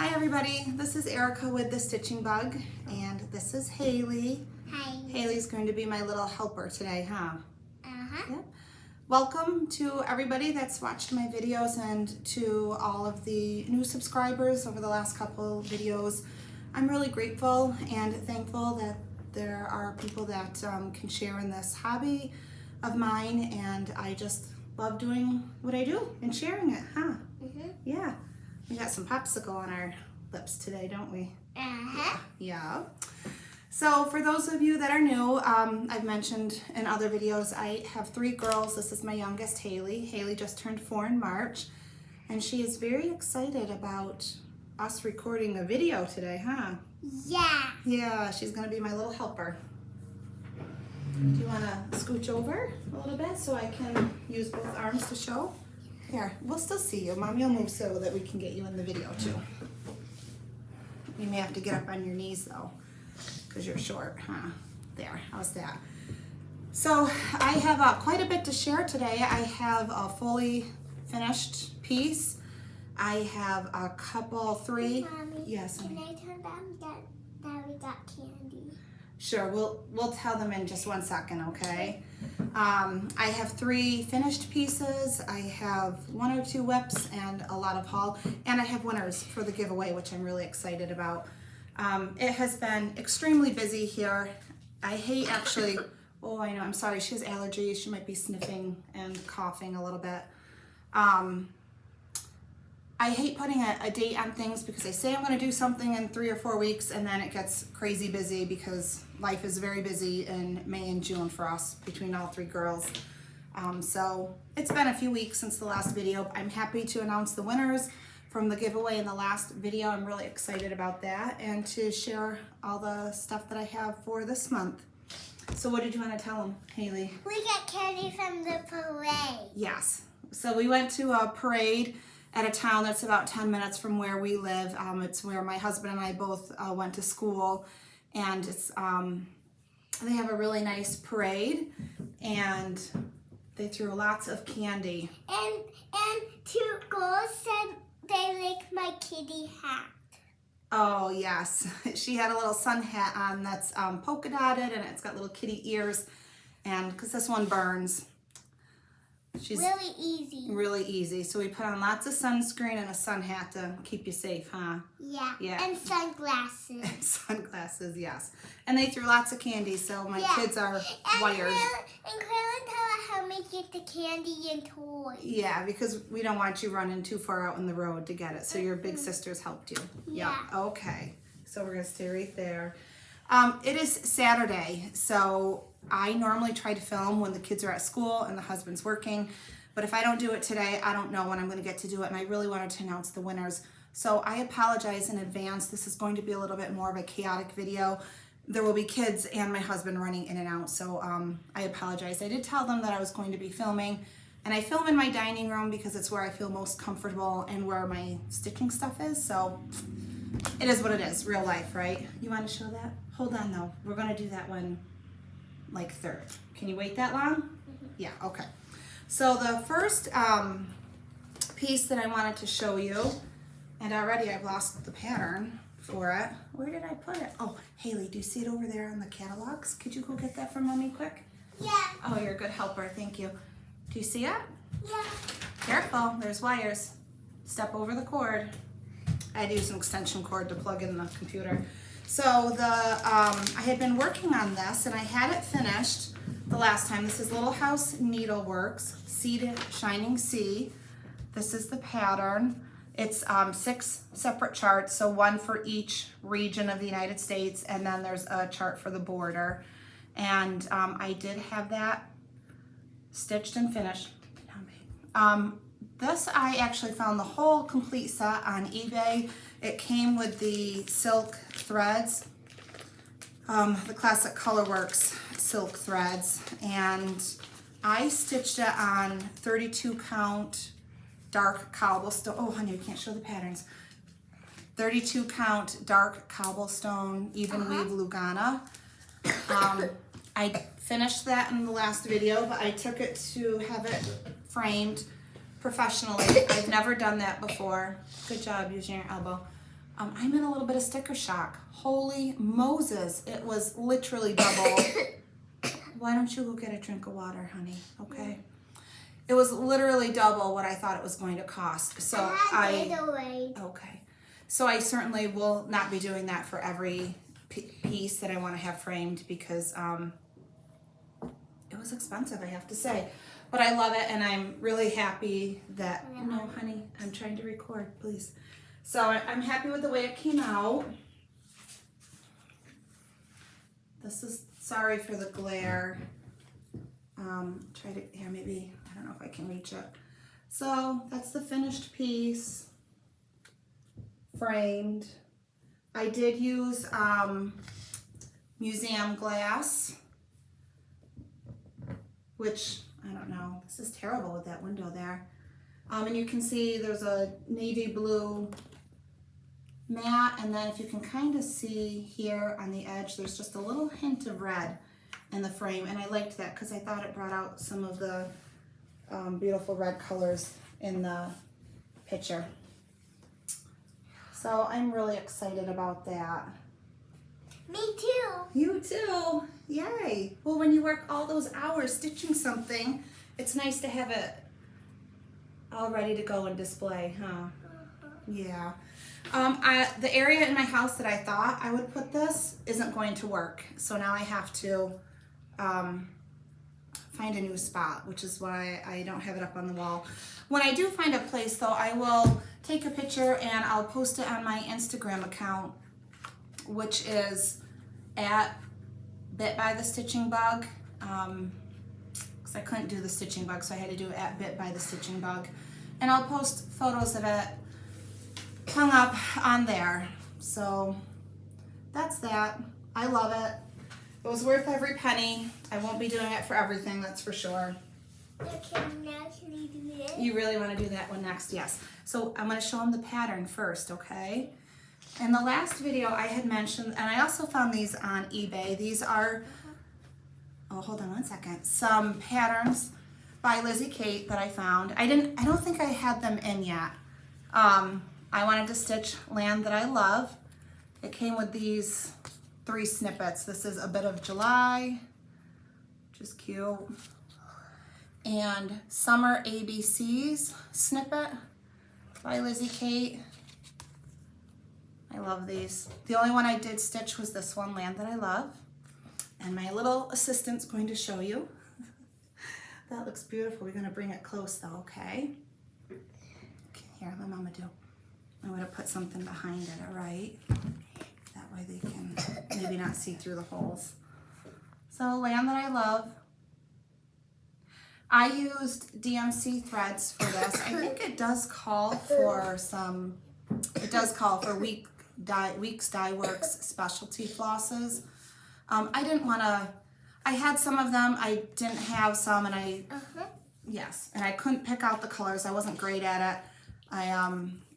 Hi everybody, this is Erica with the Stitching Bug, and this is Haley. Hi. Haley's going to be my little helper today, huh? Uh-huh. Yep. Welcome to everybody that's watched my videos and to all of the new subscribers over the last couple videos. I'm really grateful and thankful that there are people that can share in this hobby of mine, and I just love doing what I do and sharing it, huh? Mm-hmm. Yeah. We got some popsicle on our lips today, don't we? Uh-huh. Yeah. So for those of you that are new, I've mentioned in other videos, I have 3 girls. This is my youngest, Haley. Haley just turned 4 in March, and she is very excited about us recording a video today, huh? Yeah. Yeah, she's gonna be my little helper. Do you wanna scooch over a little bit so I can use both arms to show? Here, we'll still see you. Mommy will move so that we can get you in the video too. You may have to get up on your knees though, because you're short, huh? There, how's that? So I have quite a bit to share today. I have a fully finished piece. I have a couple, 3. Mommy, Yes, can honey. I tell them that we got candy? Sure, we'll tell them in just 1 second, okay? I have 3 finished pieces. I have 1 or 2 WIPs and a lot of haul, and I have winners for the giveaway, which I'm really excited about. It has been extremely busy here. I hate actually, oh I know, I'm sorry, she has allergies. She might be sniffing and coughing a little bit. I hate putting a date on things because I say I'm going to do something in 3 or 4 weeks, and then it gets crazy busy because life is very busy in May and June for us between all 3 girls. So it's been a few weeks since the last video. I'm happy to announce the winners from the giveaway in the last video. I'm really excited about that, and to share all the stuff that I have for this month. So what did you want to tell them, Haley? We got candy from the parade. Yes. So we went to a parade at a town that's about 10 minutes from where we live. It's where my husband and I both went to school, and it's they have a really nice parade, and they threw lots of candy. And 2 girls said they like my kitty hat. Oh yes, she had a little sun hat on that's polka dotted, and it's got little kitty ears, and because this one burns. She's really easy. Really easy. So we put on lots of sunscreen and a sun hat to keep you safe, huh? Yeah. Yeah. And sunglasses. And sunglasses, yes. And they threw lots of candy, so my kids are wired. And Carolyn tell us how we get the candy and toys. Yeah, because we don't want you running too far out in the road to get it. So your big sisters helped you. Yeah. Okay. So we're gonna stay right there. It is Saturday, so I normally try to film when the kids are at school and the husband's working, but if I don't do it today, I don't know when I'm going to get to do it, and I really wanted to announce the winners. So I apologize in advance. This is going to be a little bit more of a chaotic video. There will be kids and my husband running in and out, so I apologize. I did tell them that I was going to be filming, and I film in my dining room because it's where I feel most comfortable and where my stitching stuff is, so it is what it is, real life, right? You want to show that? Hold on though, we're going to do that one like 3rd. Can you wait that long? Mm-hmm. Yeah, okay. So the first piece that I wanted to show you, and already I've lost the pattern for it. Where did I put it? Oh, Haley, do you see it over there on the catalogs? Could you go get that for Mommy quick? Yeah. Oh, you're a good helper, thank you. Do you see it? Yeah. Careful, there's wires. Step over the cord. I had to use an extension cord to plug in the computer. So I had been working on this, and I had it finished the last time. This is Little House Needleworks, Seeded Shining Sea. This is the pattern. It's 6 separate charts, so 1 for each region of the United States, and then there's a chart for the border. And I did have that stitched and finished. This I actually found the whole complete set on eBay. It came with the silk threads, the classic Colorworks silk threads, and I stitched it on 32 count dark cobblestone. Oh honey, I can't show the patterns. 32 count dark cobblestone even weave Lugana. I finished that in the last video, but I took it to have it framed professionally. I've never done that before. Good job using your elbow. I'm in a little bit of sticker shock. Holy Moses, it was literally double. Why don't you go get a drink of water, honey? Okay. It was literally double what I thought it was going to cost. So okay. So I certainly will not be doing that for every piece that I want to have framed because it was expensive, I have to say. But I love it, and I'm really happy that, no, honey, I'm trying to record, please. So I'm happy with the way it came out. This is, sorry for the glare. Try to, yeah, maybe, I don't know if I can reach it. So that's the finished piece, framed. I did use museum glass, which, I don't know, this is terrible with that window there. And you can see there's a navy blue mat, and then if you can kind of see here on the edge, there's just a little hint of red in the frame, and I liked that because I thought it brought out some of the beautiful red colors in the picture. So I'm really excited about that. Me too. You too. Yay. Well, when you work all those hours stitching something, it's nice to have it all ready to go and display, huh? Yeah. The area in my house that I thought I would put this isn't going to work. So now I have to find a new spot, which is why I don't have it up on the wall. When I do find a place though, I will take a picture and I'll post it on my Instagram account, which is at Bit by the Stitching Bug. Because I couldn't do the Stitching Bug, so I had to do it at Bit by the Stitching Bug. And I'll post photos of it hung up on there. So that's that. I love it. It was worth every penny. I won't be doing it for everything, that's for sure. You really want to do that one next? Yes. So I'm going to show them the pattern first, okay? In the last video I had mentioned, and I also found these on eBay. These are, oh, hold on one second. Some patterns by Lizzie Kate that I found. I don't think I had them in yet. I wanted to stitch Land That I Love. It came with these 3 snippets. This is A Bit of July, which is cute. And Summer ABCs snippet by Lizzie Kate. I love these. The only one I did stitch was this one, Land That I Love. And my little assistant's going to show you. That looks beautiful. We're gonna bring it close though, okay? Here, let Mama do. I'm gonna put something behind it, all right? That way they can maybe not see through the holes. So, Land That I Love. I used DMC threads for this. I think it does call for some, it does call for Weeks Dye Works specialty flosses. I didn't wanna, I had some of them, I didn't have some, and yes, and I couldn't pick out the colors. I wasn't great at it.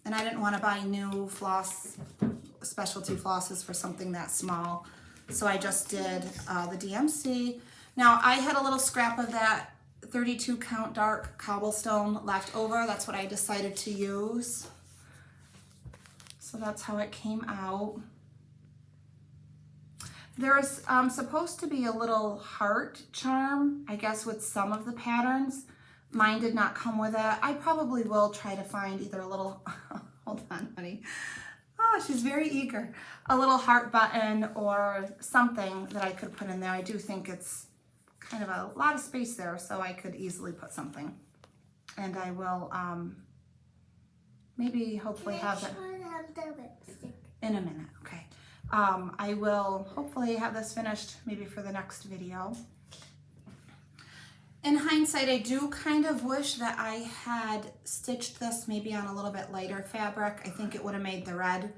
And I didn't want to buy new specialty flosses for something that small. So I just did the DMC. Now I had a little scrap of that 32 count dark cobblestone left over. That's what I decided to use. So that's how it came out. There's supposed to be a little heart charm, I guess, with some of the patterns. Mine did not come with it. I probably will try to find either a little, hold on, honey. Oh, she's very eager. A little heart button or something that I could put in there. I do think it's kind of a lot of space there, so I could easily put something. And I will maybe hopefully have it in a minute, okay. I will hopefully have this finished maybe for the next video. In hindsight, I do kind of wish that I had stitched this maybe on a little bit lighter fabric. I think it would have made the red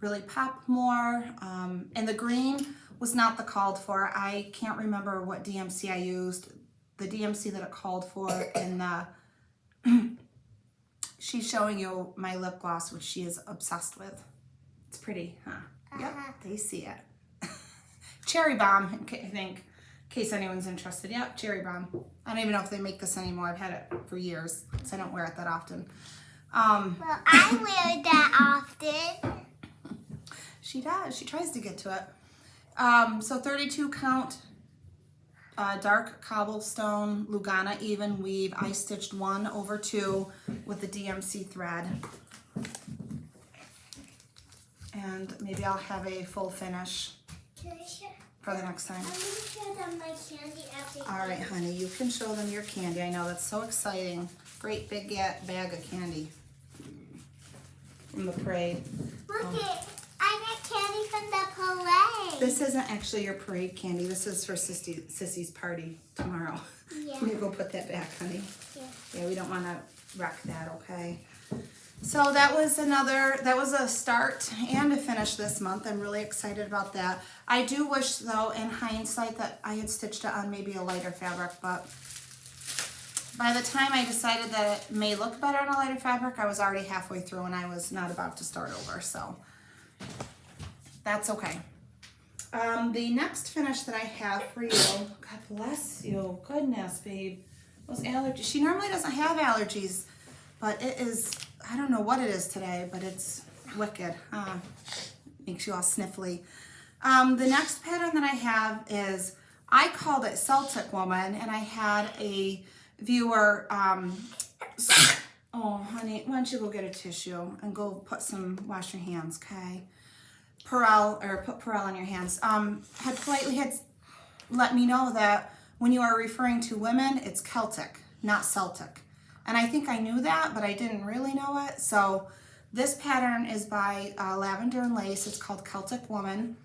really pop more. And the green was not the called for. I can't remember what DMC I used. The DMC that it called for in the, she's showing you my lip gloss, which she is obsessed with. It's pretty, huh? Yep, they see it. Cherry Bomb, I think. In case anyone's interested. Yep, Cherry Bomb. I don't even know if they make this anymore. I've had it for years, so I don't wear it that often. Well, I wear it that often. She does. She tries to get to it. So 32 count dark cobblestone Lugana even weave. I stitched 1 over 2 with the DMC thread. And maybe I'll have a full finish Can I share? for the next time. I'm going to show them my candy after. All right, honey, you can show them your candy. I know, that's so exciting. Great big bag of candy from the parade. Look it. I got candy from the parade. This isn't actually your parade candy. This is for Sissy's party tomorrow. Yeah. You go put that back, honey. Yeah. Yeah, we don't want to wreck that, okay? So that was a start and a finish this month. I'm really excited about that. I do wish, though, in hindsight, that I had stitched it on maybe a lighter fabric, but by the time I decided that it may look better on a lighter fabric, I was already halfway through and I was not about to start over, so that's okay. The next finish that I have for you, God bless you, goodness, babe, those allergies. She normally doesn't have allergies, but it is, I don't know what it is today, but it's wicked. Makes you all sniffly. The next pattern that I have is, I called it Celtic Woman, and I had a viewer, oh honey, why don't you go get a tissue and go wash your hands, okay? Put Perel on your hands. Had politely let me know that when you are referring to women, it's Celtic, not Celtic. And I think I knew that, but I didn't really know it. So this pattern is by Lavender and Lace. It's called Celtic Woman.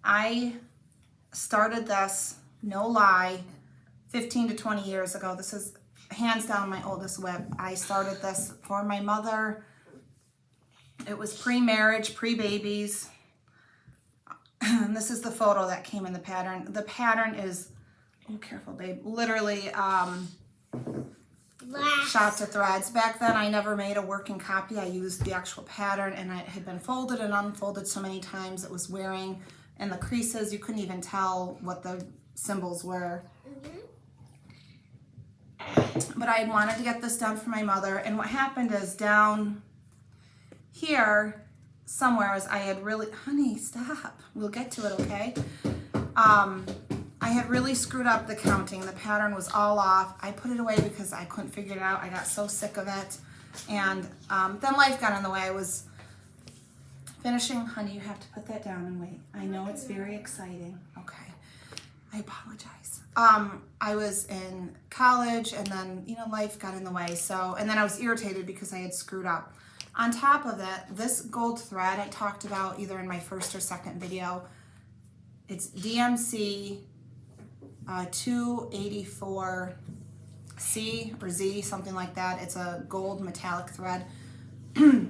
I started this, no lie, 15 to 20 years ago. This is hands down my oldest WIP. I started this for my mother. It was pre-marriage, pre-babies. And this is the photo that came in the pattern. The pattern is, oh, careful, babe, literally shots of threads. Back then, I never made a working copy. I used the actual pattern, and it had been folded and unfolded so many times it was wearing. And the creases, you couldn't even tell what the symbols were. But I had wanted to get this done for my mother, and what happened is down here somewhere is I had really, honey, stop. We'll get to it, okay? I had really screwed up the counting. The pattern was all off. I put it away because I couldn't figure it out. I got so sick of it. And then life got in the way. I was finishing. Honey, you have to put that down and wait. I know it's very exciting. Okay. I apologize. I was in college, and then, you know, life got in the way. So, and then I was irritated because I had screwed up. On top of it, this gold thread I talked about either in my first or second video. It's DMC 284C or Z, something like that. It's a gold metallic thread. It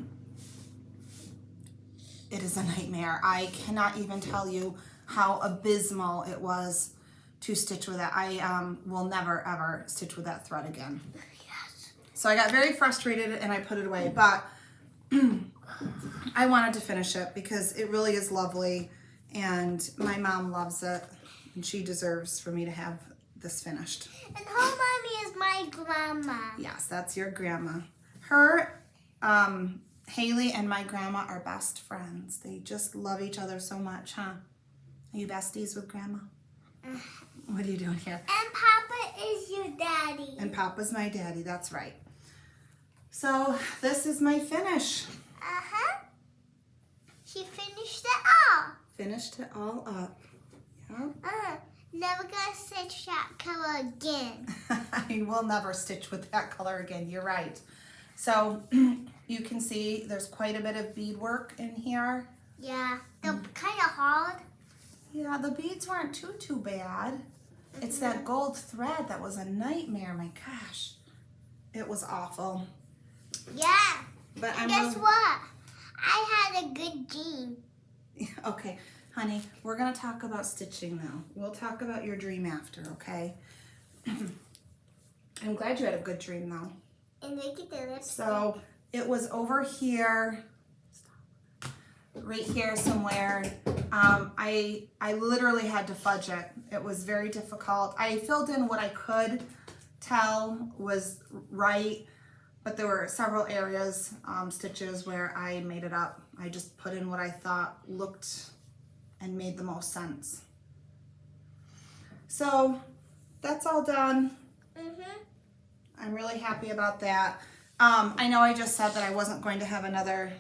is a nightmare. I cannot even tell you how abysmal it was to stitch with it. I will never ever stitch with that thread again. Yes. So I got very frustrated and I put it away, but I wanted to finish it because it really is lovely, and my mom loves it, and she deserves for me to have this finished. And her mommy is my grandma. Yes, that's your grandma. Her, Haley and my grandma are best friends. They just love each other so much, huh? Are you besties with grandma? What are you doing here? And Papa is your daddy. And Papa's my daddy, that's right. So this is my finish. Uh-huh. She finished it all. Finished it all up. Yeah. Never gonna stitch that color again. I will never stitch with that color again, you're right. So you can see there's quite a bit of beadwork in here. Yeah, they're kind of hard. Yeah, the beads weren't too bad. It's that gold thread that was a nightmare, my gosh. It was awful. Yeah. But And guess what? I had a good dream. Okay, honey, we're gonna talk about stitching now. We'll talk about your dream after, okay? I'm glad you had a good dream though. And look at the lipstick. So it was over here, right here somewhere. I literally had to fudge it. It was very difficult. I filled in what I could tell was right, but there were several areas, stitches where I made it up. I just put in what I thought looked and made the most sense. So that's all done. I'm really happy about that. I know I just said that I wasn't going to have another,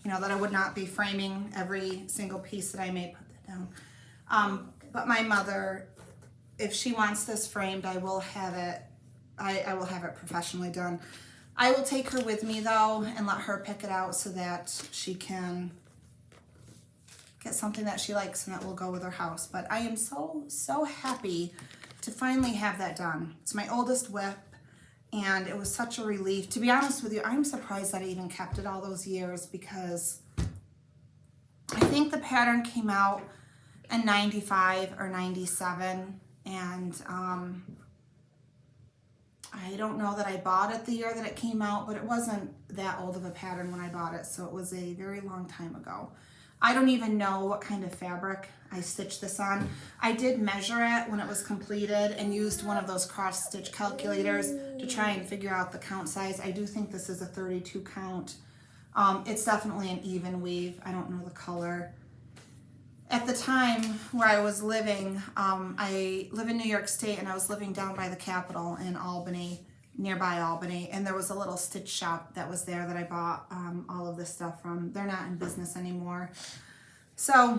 that I would not be framing every single piece that I made. Put that down. But my mother, if she wants this framed, I will have it. I will have it professionally done. I will take her with me though and let her pick it out so that she can get something that she likes and that will go with her house. But I am so happy to finally have that done. It's my oldest WIP, and it was such a relief. To be honest with you, I'm surprised that I even kept it all those years, because I think the pattern came out in 95 or 97, and I don't know that I bought it the year that it came out, but it wasn't that old of a pattern when I bought it, so it was a very long time ago. I don't even know what kind of fabric I stitched this on. I did measure it when it was completed and used one of those cross stitch calculators to try and figure out the count size. I do think this is a 32 count. It's definitely an even weave. I don't know the color. At the time where I was living, I live in New York State, and I was living down by the Capitol in Albany, nearby Albany, and there was a little stitch shop that was there that I bought all of this stuff from. They're not in business anymore. So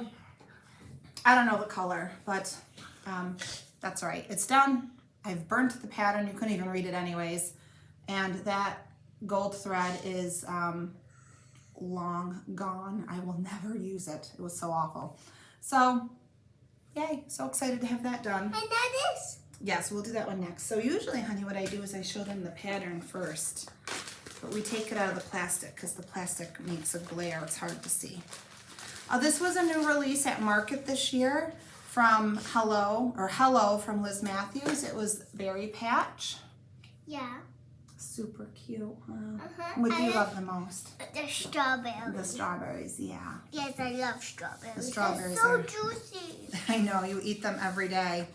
I don't know the color, but that's all right. It's done. I've burnt the pattern. You couldn't even read it anyways. And that gold thread is long gone. I will never use it. It was so awful. So yay, so excited to have that done. And that is. Yes, we'll do that one next. So usually, honey, what I do is I show them the pattern first, but we take it out of the plastic because the plastic makes a glare. It's hard to see. This was a new release at Market this year from Hello from Liz Matthews. It was Berry Patch. Yeah. Super cute. What do you love the most? The strawberries. The strawberries, yeah. Yes, I love strawberries. The strawberries They're so are juicy. I know, you eat them every day.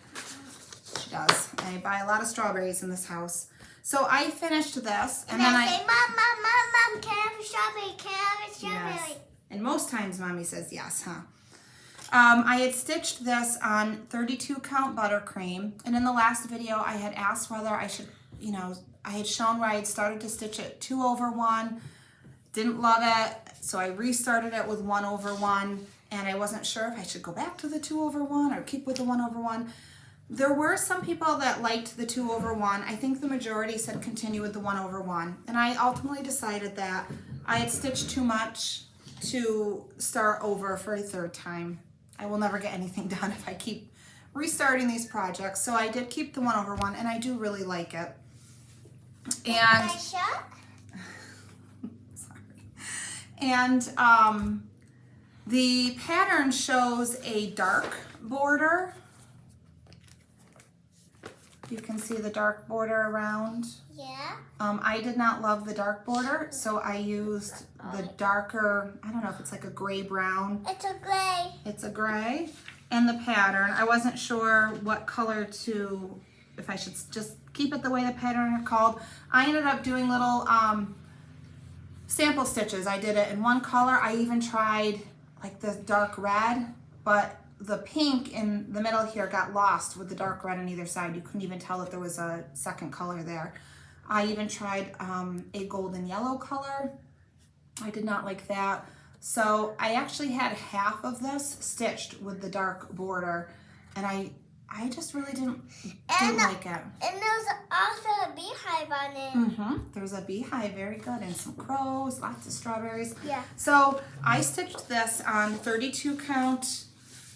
She does. I buy a lot of strawberries in this house. So I finished this, and then I say, Mom, can I have a strawberry? Can I have a strawberry? Yes. And most times Mommy says yes, huh? I had stitched this on 32 count buttercream, and in the last video I had asked whether I should, I had shown where I had started to stitch it 2/1, didn't love it, so I restarted it with 1/1, and I wasn't sure if I should go back to the 2/1 or keep with the 1/1. There were some people that liked the 2/1. I think the majority said continue with the 1/1, and I ultimately decided that I had stitched too much to start over for a third time. I will never get anything done if I keep restarting these projects. So I did keep the 1/1, and I do really like it. And sorry. And the pattern shows a dark border. You can see the dark border around. Yeah. I did not love the dark border, so I used the darker, I don't know if it's like a gray brown. It's a gray. It's a gray. And the pattern, I wasn't sure what color to, if I should just keep it the way the pattern had called. I ended up doing little sample stitches. I did it in one color. I even tried like the dark red, but the pink in the middle here got lost with the dark red on either side. You couldn't even tell that there was a second color there. I even tried a golden yellow color. I did not like that. So I actually had half of this stitched with the dark border, and I just really didn't like it. And there's also a beehive on it. There's a beehive, very good, and some crows, lots of strawberries. Yeah. So I stitched this on 32 count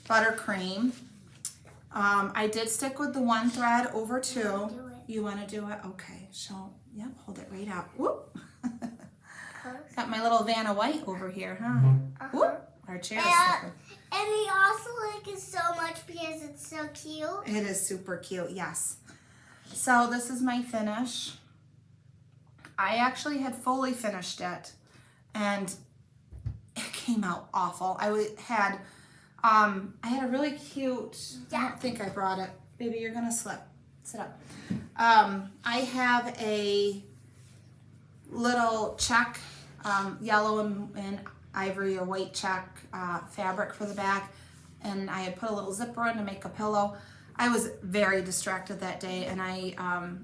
buttercream. I did stick with the one thread over two. You want to do it? Okay. So, yep, hold it right up. Whoop. Got my little Vanna White over here, huh? Whoop. Our chair is slipping. And we also like it so much because it's so cute. It is super cute, yes. So this is my finish. I actually had fully finished it, and it came out awful. I had a really cute, I don't think I brought it. Baby, you're gonna slip. Sit up. I have a little check, yellow and ivory or white check fabric for the back, and I had put a little zipper in to make a pillow. I was very distracted that day, and I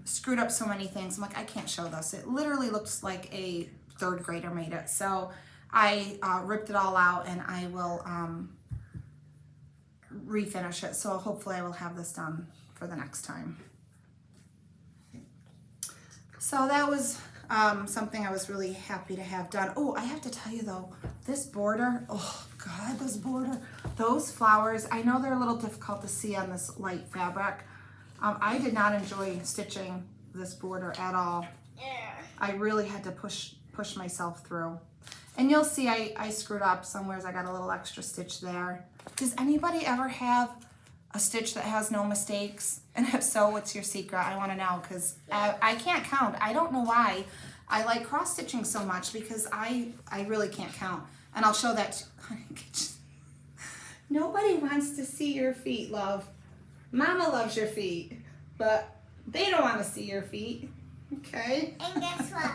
screwed up so many things. I'm like, I can't show this. It literally looks like a third grader made it. So I ripped it all out, and I will refinish it. So hopefully I will have this done for the next time. So that was something I was really happy to have done. Oh, I have to tell you though, this border, oh God, those flowers, I know they're a little difficult to see on this light fabric. I did not enjoy stitching this border at all. I really had to push myself through. And you'll see I screwed up somewhere. I got a little extra stitch there. Does anybody ever have a stitch that has no mistakes? And if so, what's your secret? I want to know, because I can't count. I don't know why I like cross stitching so much, because I really can't count. And I'll show that. Nobody wants to see your feet, love. Mama loves your feet, but they don't want to see your feet. Okay. And guess what?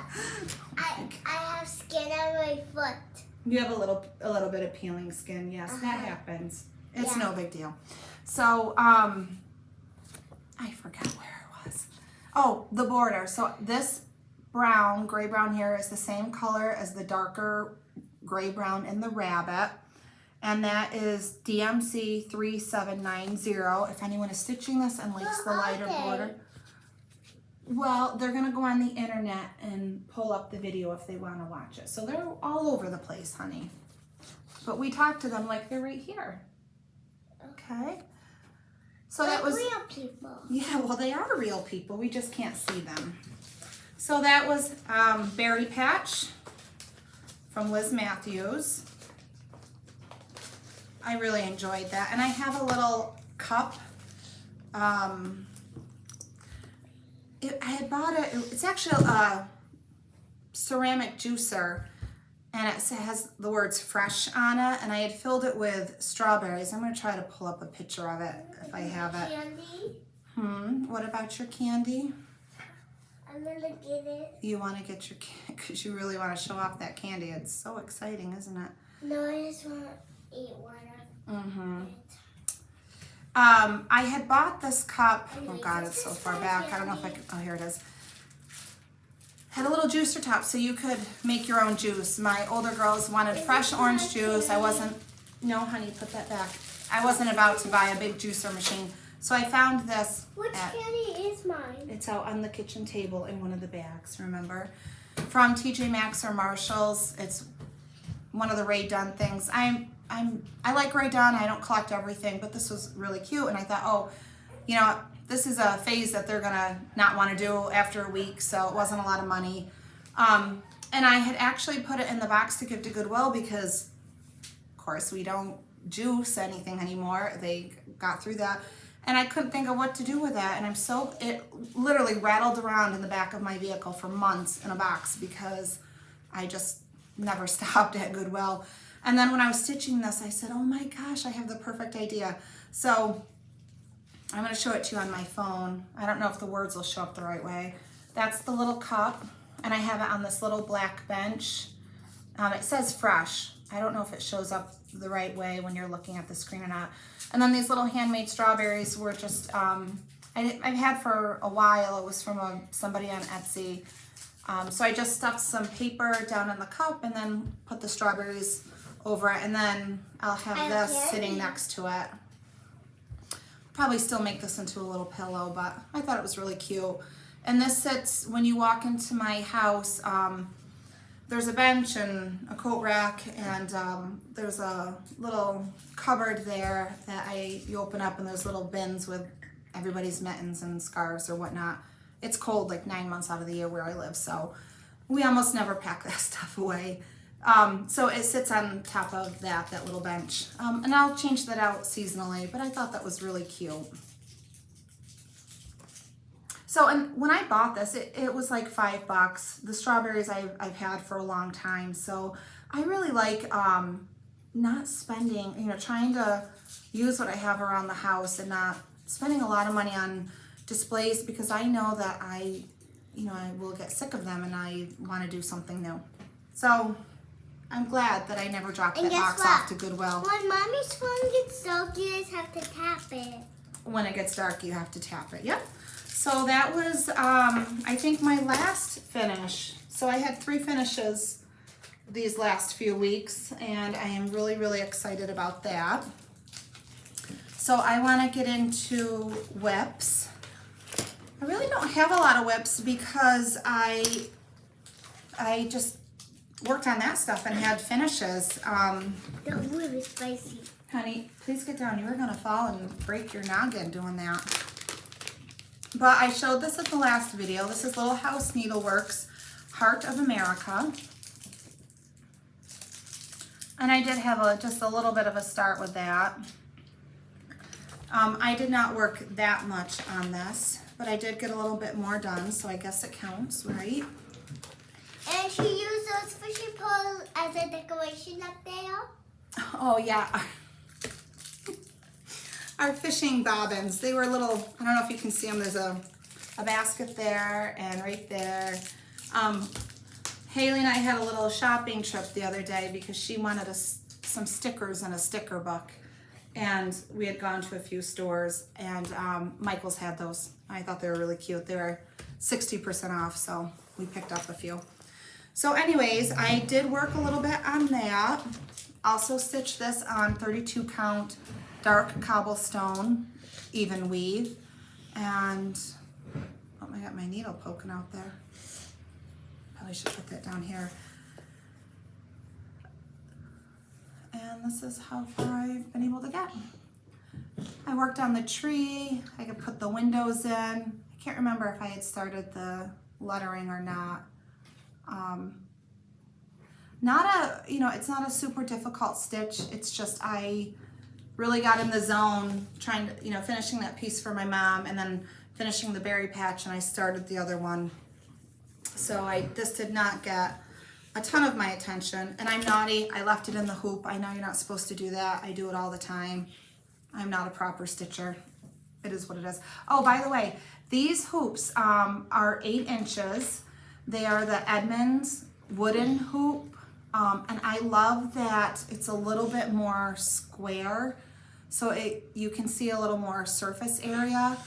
I have skin on my foot. You have a little bit of peeling skin. Yes, that happens. It's Yeah. no big deal. So I forgot where it was. Oh, the border. So this brown, gray brown here is the same color as the darker gray brown in the rabbit. And that is DMC 3790. If anyone is stitching this and likes the lighter border. Well, they're going to go on the internet and pull up the video if they want to watch it. So they're all over the place, honey. But we talked to them like they're right here. Okay. So that was real people. Yeah, well, they are real people. We just can't see them. So that was Berry Patch from Liz Matthews. I really enjoyed that. And I have a little cup. I had bought it. It's actually a ceramic juicer, and it has the words fresh on it, and I had filled it with strawberries. I'm going to try to pull up a picture of it if I have it. Candy? What about your candy? I'm going to get it. You want to get your candy because you really want to show off that candy. It's so exciting, isn't it? No, I just want to eat one of it. I had bought this cup. Oh God, it's so far back. I don't know if I can. Oh, here it is. Had a little juicer top so you could make your own juice. My older girls wanted fresh orange juice. I wasn't. No, honey, put that back. I wasn't about to buy a big juicer machine, so I found this. Which candy is mine? It's out on the kitchen table in one of the bags. Remember, from TJ Maxx or Marshalls. It's one of the Ray Dunn things. I like Ray Dunn. I don't collect everything, but this was really cute, and I thought, oh, you know, this is a phase that they're gonna not want to do after a week, so it wasn't a lot of money. And I had actually put it in the box to give to Goodwill because, of course, we don't juice anything anymore. They got through that, and I couldn't think of what to do with that. And it literally rattled around in the back of my vehicle for months in a box because I just never stopped at Goodwill. And then when I was stitching this, I said, oh my gosh, I have the perfect idea. So I'm going to show it to you on my phone. I don't know if the words will show up the right way. That's the little cup, and I have it on this little black bench. It says fresh. I don't know if it shows up the right way when you're looking at the screen or not. And then these little handmade strawberries were just, I've had for a while. It was from somebody on Etsy. So I just stuffed some paper down in the cup and then put the strawberries over it, and then I'll have this sitting next to it. Probably still make this into a little pillow, but I thought it was really cute. And this sits, when you walk into my house, there's a bench and a coat rack, and there's a little cupboard there that you open up, and there's little bins with everybody's mittens and scarves or whatnot. It's cold like 9 months out of the year where I live, so we almost never pack that stuff away. So it sits on top of that little bench. And I'll change that out seasonally, but I thought that was really cute. So, and when I bought this, it was like $5. The strawberries I've had for a long time. So I really like not spending, trying to use what I have around the house and not spending a lot of money on displays, because I know that I you know, I will get sick of them and I want to do something new. So I'm glad that I never dropped And that guess box what? off to Goodwill. When Mommy's phone gets dark, you just have to tap it. When it gets dark, you have to tap it. Yep. So that was, I think, my last finish. So I had 3 finishes these last few weeks, and I am really, really excited about that. So I want to get into WIPs. I really don't have a lot of WIPs because I just worked on that stuff and had finishes. The wood is spicy. Honey, please get down. You were going to fall and break your noggin doing that. But I showed this at the last video. This is Little House Needleworks Heart of America. And I did have just a little bit of a start with that. I did not work that much on this, but I did get a little bit more done, so I guess it counts, right? And she used those fishing poles as a decoration up there. Oh, yeah. Our fishing bobbins, they were little, I don't know if you can see them, there's a basket there and right there. Haley and I had a little shopping trip the other day because she wanted some stickers in a sticker book. And we had gone to a few stores, and Michael's had those. I thought they were really cute. They were 60% off, so we picked up a few. So anyways, I did work a little bit on that. Also stitched this on 32 count dark cobblestone even weave. And, oh, I got my needle poking out there. Probably should put that down here. And this is how far I've been able to get. I worked on the tree. I could put the windows in. I can't remember if I had started the lettering or not. It's not a super difficult stitch. It's just I really got in the zone trying to, finishing that piece for my mom and then finishing the berry patch, and I started the other one. So this did not get a ton of my attention, and I'm naughty. I left it in the hoop. I know you're not supposed to do that. I do it all the time. I'm not a proper stitcher. It is what it is. Oh, by the way, these hoops are 8 inches. They are the Edmunds wooden hoop, and I love that it's a little bit more square, so you can see a little more surface area.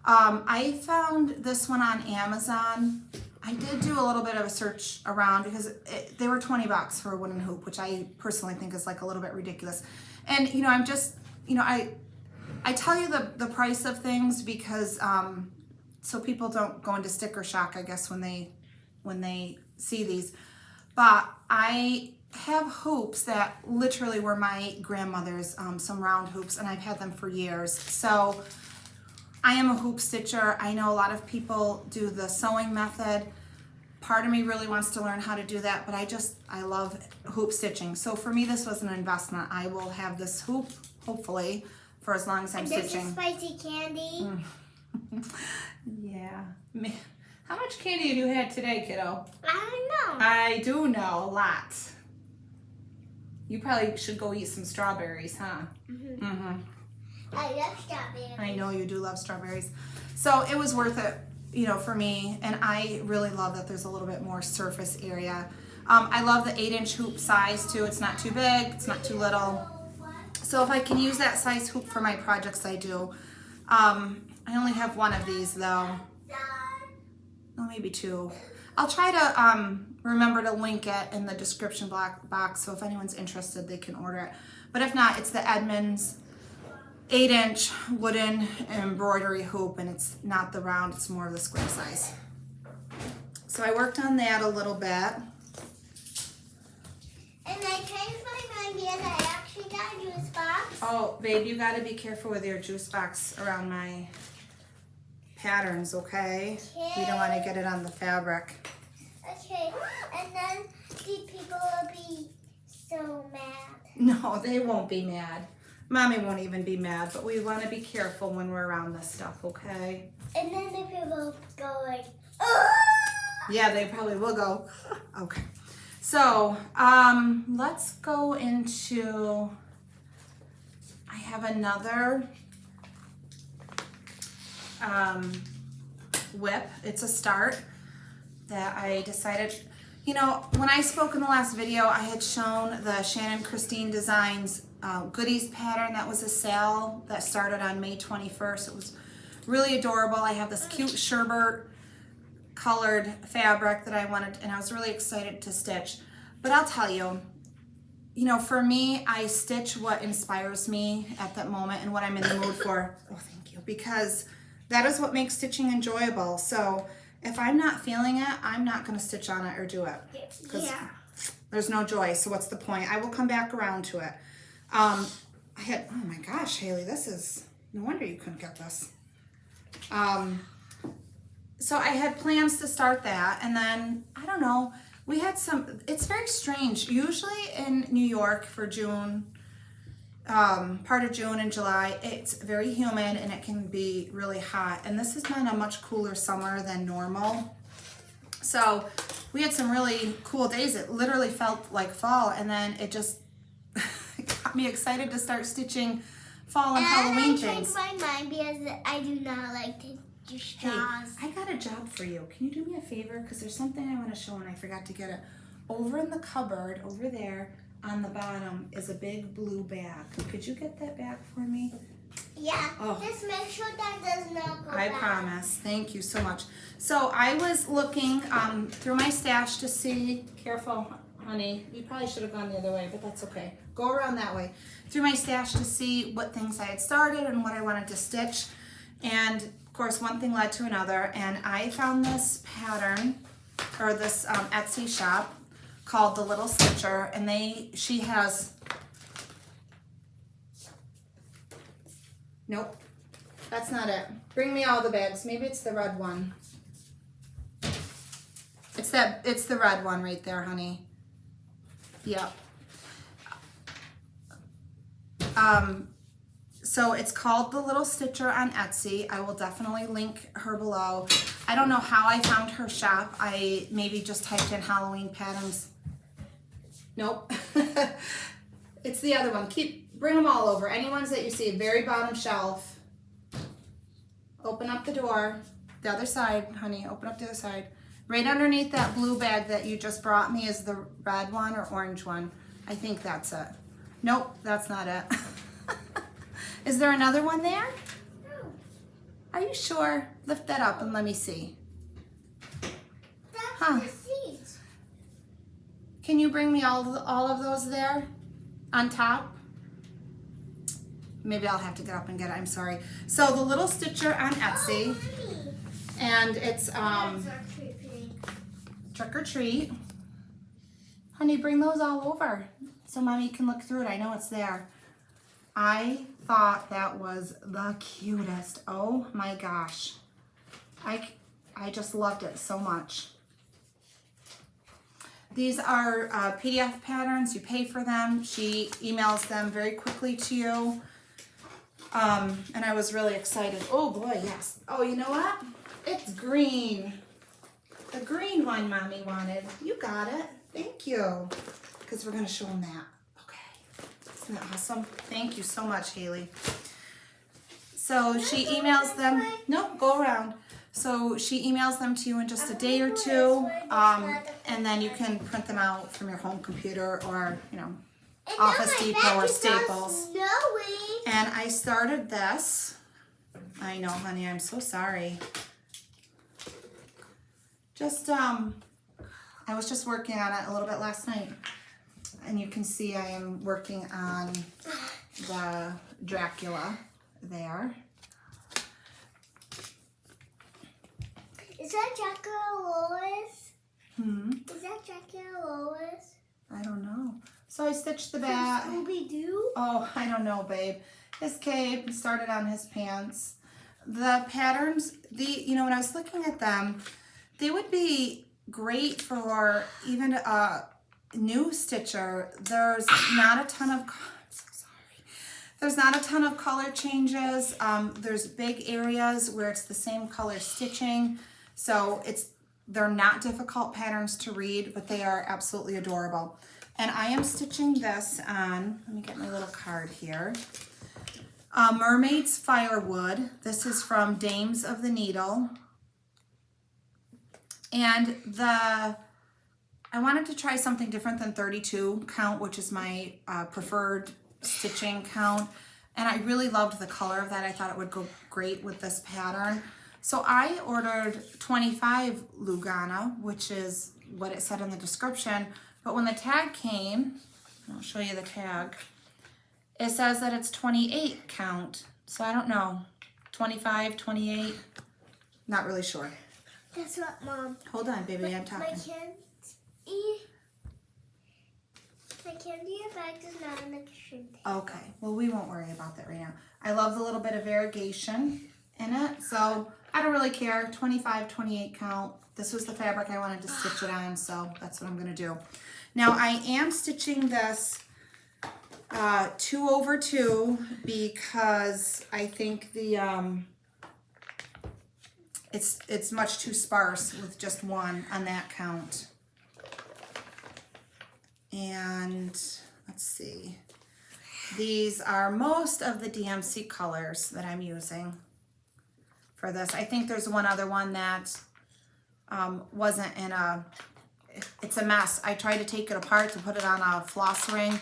I found this one on Amazon. I did do a little bit of a search around because they were $20 for a wooden hoop, which I personally think is like a little bit ridiculous. And I'm just, I tell you the price of things because so people don't go into sticker shock, I guess, when they see these. But I have hoops that literally were my grandmother's, some round hoops, and I've had them for years. So I am a hoop stitcher. I know a lot of people do the sewing method. Part of me really wants to learn how to do that, but I love hoop stitching. So for me, this was an investment. I will have this hoop, hopefully, for as long as I'm stitching. This is spicy candy. Yeah. How much candy have you had today, kiddo? I don't know. I do know, a lot. You probably should go eat some strawberries, huh? Mm-hmm. Mm-hmm. I love strawberries. I know you do love strawberries. So it was worth it, for me. And I really love that there's a little bit more surface area. I love the 8-inch hoop size too. It's not too big, it's not too little. So if I can use that size hoop for my projects, I do. I only have one of these though. Oh, maybe 2. I'll try to remember to link it in the description box, so if anyone's interested, they can order it. But if not, it's the Edmunds 8-inch wooden embroidery hoop, and it's not the round, it's more of the square size. So I worked on that a little bit. And I changed my mind and I actually got a juice box. Oh, babe, you gotta be careful with your juice box around my patterns, okay? We don't want to get it on the fabric. Okay, and then the people will be so mad. No, they won't be mad. Mommy won't even be mad, but we want to be careful when we're around this stuff, okay? And then the people go like, oh! Yeah, they probably will go. Okay. So, let's go into, I have another WIP. It's a start that I decided, you know, when I spoke in the last video, I had shown the Shannon Christine Designs goodies pattern. That was a sale that started on May 21st. It was really adorable. I have this cute sherbet colored fabric that I wanted, and I was really excited to stitch. But I'll tell you, you know, for me, I stitch what inspires me at that moment and what I'm in the mood for. Oh, thank you. Because that is what makes stitching enjoyable. So if I'm not feeling it, I'm not going to stitch on it or do it. Because there's no joy. So what's the point? I will come back around to it. I had, oh my gosh, Haley, this is, no wonder you couldn't get this. So I had plans to start that, and then, I don't know, we had some, it's very strange. Usually in New York for June, part of June and July, it's very humid and it can be really hot. And this has been a much cooler summer than normal. So we had some really cool days. It literally felt like fall, and then it just got me excited to start stitching fall and Halloween things. I changed my mind because I do not like to do straws. Hey, I got a job for you. Can you do me a favor? Because there's something I want to show and I forgot to get it. Over in the cupboard, over there on the bottom is a big blue bag. Could you get that bag for me? Yeah. Oh. Just make sure that does not go I back. promise. Thank you so much. So I was looking through my stash to see, careful, honey. You probably should have gone the other way, but that's okay. Go around that way. Through my stash to see what things I had started and what I wanted to stitch. And of course, one thing led to another, and I found this pattern, or this Etsy shop called The Little Stitcher, and she has, nope, that's not it. Bring me all the bags. Maybe it's the red one. It's the red one right there, honey. Yep. So it's called The Little Stitcher on Etsy. I will definitely link her below. I don't know how I found her shop. I maybe just typed in Halloween patterns. Nope. It's the other one. Bring them all over. Any ones that you see, very bottom shelf. Open up the door. The other side, honey. Open up the other side. Right underneath that blue bag that you just brought me is the red one or orange one. I think that's it. Nope, that's not it. Is there another one there? No. Are you sure? Lift that up and let me see. That's the seeds. Can you bring me all of those there on top? Maybe I'll have to get up and get it. I'm sorry. So The Little Stitcher on Etsy, Oh, and it's Trick or Treat. Honey, bring those all over so mommy can look through it. I know it's there. I thought that was the cutest. Oh my gosh. I just loved it so much. These are PDF patterns. You pay for them. She emails them very quickly to you. And I was really excited. Oh boy, yes. Oh, you know what? It's green. The green one mommy wanted. You got it. Thank you. Because we're going to show them that. Isn't that awesome? Thank you so much, Haley. So she emails them. Nope, go around. So she emails them to you in just a day or two, and then you can print them out from your home computer or, you know, Office Depot or Staples. And I started this. I know, honey, I'm so sorry. Just, I was just working on it a little bit last night. And you can see I am working on the Dracula there. Is that Dracula Lois? Is that Dracula Lois? I don't know. So I stitched the back. Scooby-Doo? Oh, I don't know, babe. His cape started on his pants. The patterns, you know, when I was looking at them, they would be great for even a new stitcher. There's not a ton of, I'm so sorry. There's not a ton of color changes. There's big areas where it's the same color stitching. So they're not difficult patterns to read, but they are absolutely adorable. And I am stitching this on, let me get my little card here. Mermaid's Firewood. This is from Dames of the Needle. And I wanted to try something different than 32 count, which is my preferred stitching count. And I really loved the color of that. I thought it would go great with this pattern. So I ordered 25 Lugana, which is what it said in the description. But when the tag came, I'll show you the tag, it says that it's 28 count. So I don't know, 25, 28, not really sure. That's what Mom. Hold on, baby, I'm talking. My candy bag is not in the kitchen. Okay, well, we won't worry about that right now. I love the little bit of variegation in it, so I don't really care. 25, 28 count. This was the fabric I wanted to stitch it on, so that's what I'm going to do. Now, I am stitching this 2 over 2 because I think the it's much too sparse with just one on that count. And let's see, these are most of the DMC colors that I'm using for this. I think there's one other one that wasn't in it's a mess. I tried to take it apart to put it on a floss ring,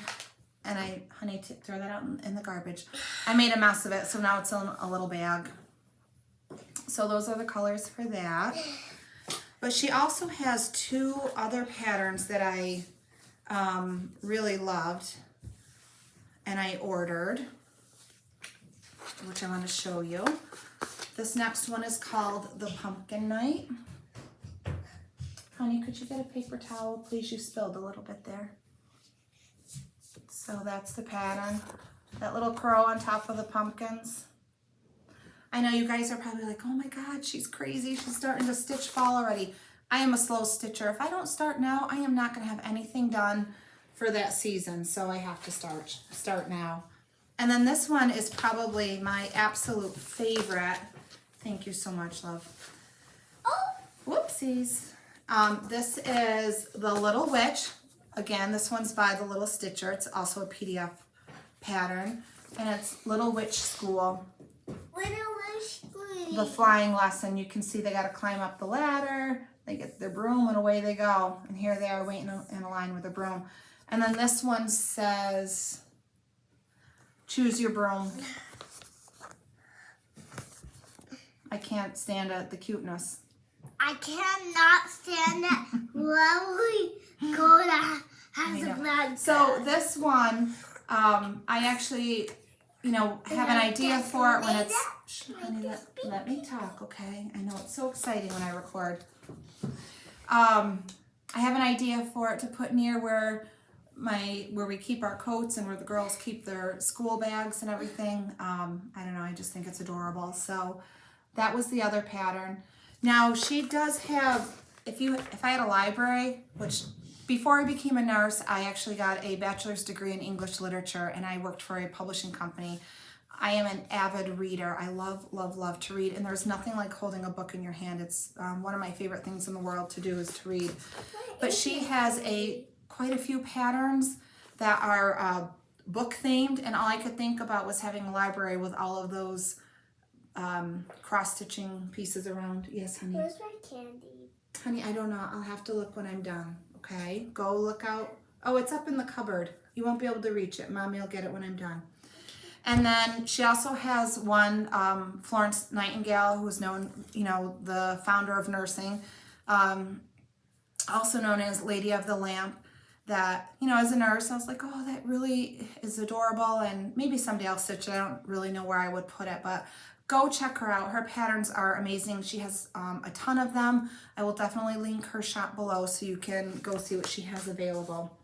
and honey, throw that out in the garbage. I made a mess of it, so now it's in a little bag. So those are the colors for that. But she also has 2 other patterns that I really loved, and I ordered, which I want to show you. This next one is called the Pumpkin Night. Honey, could you get a paper towel, please? You spilled a little bit there. So that's the pattern. That little crow on top of the pumpkins. I know you guys are probably like, oh my God, she's crazy. She's starting to stitch fall already. I am a slow stitcher. If I don't start now, I am not going to have anything done for that season. So I have to start now. And then this one is probably my absolute favorite. Thank you so much, love. Oh, whoopsies. This is the Little Witch. Again, this one's by the Little Stitcher. It's also a PDF pattern. And it's Little Witch School. Little Witch School. The flying lesson. You can see they got to climb up the ladder. They get their broom and away they go. And here they are waiting in a line with a broom. And then this one says, choose your broom. I can't stand it, the cuteness. I cannot stand that lovely girl that has a black. So this one, I actually, have an idea for it when it's. Honey, let me talk, okay? I know it's so exciting when I record. I have an idea for it to put near where we keep our coats and where the girls keep their school bags and everything. I don't know. I just think it's adorable. So that was the other pattern. Now she does have, if I had a library, which before I became a nurse, I actually got a bachelor's degree in English literature, and I worked for a publishing company. I am an avid reader. I love, love, love to read, and there's nothing like holding a book in your hand. It's one of my favorite things in the world to do is to read. But she has quite a few patterns that are book themed, and all I could think about was having a library with all of those cross-stitching pieces around. Yes, honey? Where's my candy? Honey, I don't know. I'll have to look when I'm done, okay? Go look out. Oh, it's up in the cupboard. You won't be able to reach it. Mommy will get it when I'm done. And then she also has one, Florence Nightingale, who's known, the founder of nursing, also known as Lady of the Lamp, that, as a nurse, I was like, oh, that really is adorable, and maybe someday I'll stitch it. I don't really know where I would put it, but go check her out. Her patterns are amazing. She has a ton of them. I will definitely link her shop below so you can go see what she has available.